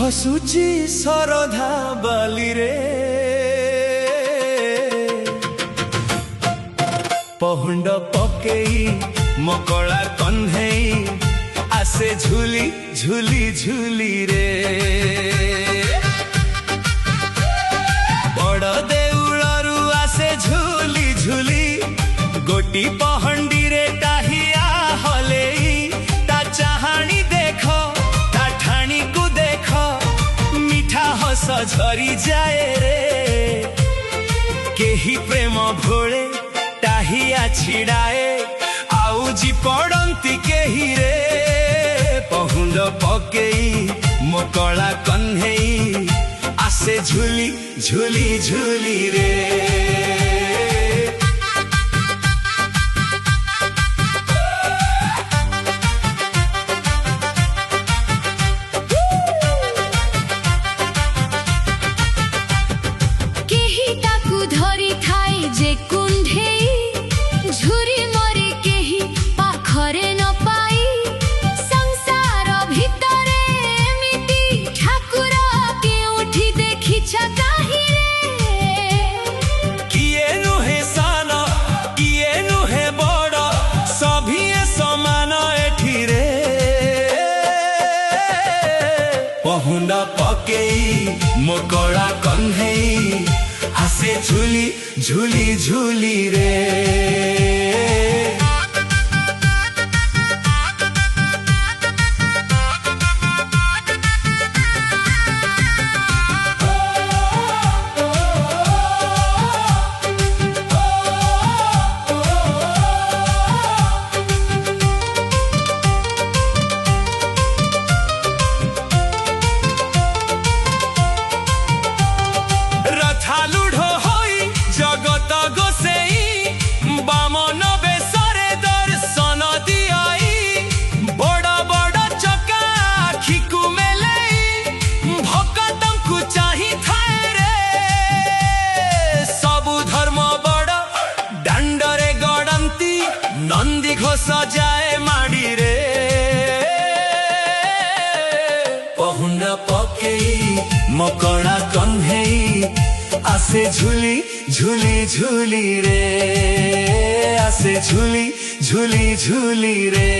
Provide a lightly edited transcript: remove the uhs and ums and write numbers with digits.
हसुची सरधा बाली रे पहुंड पकेई मकड़ा कन्हेई आसे झुली झुली झुली रे बड़ देउलरू आसे झुली झुली गोटी पहंडी रे टाहिया हलेई ता चाहानी देखो ता ठाणी को देखो मीठा हस झरी जाए रे केही प्रेम भोले टाहिया छिड़ाए आउजी पड़ंती केही रे पहुंड पकेई मकड़ा कन्हेई आसे झुली झुली झुली रे केही ताकू धरी थाए जे कुंढेई झुरी मरे केही पाखरे न पाई संसार भितरे एमिति ठाकुर केउठी देखिछा काहि रे किए नुहे सान किए नुहे बड़ सभिए समान एठी रे पहुंड पकेई मकड़ा कन्हेई आसे झुली झुली झुली रे रथालूढ़ होई जगत गोसेई बामन बेसरे दर्शन दियाई बड़ बड़ चका आखि को मेलेई भक्तन को चाही थाए रे सबु धर्म बड़ दांडरे गड़ंती नंदी घोष जाए माड़ी रे पहुंड पकेई मकड़ा कन्हेई आसे झुली झुली झुली रे आसे झुली झुली झुली रे।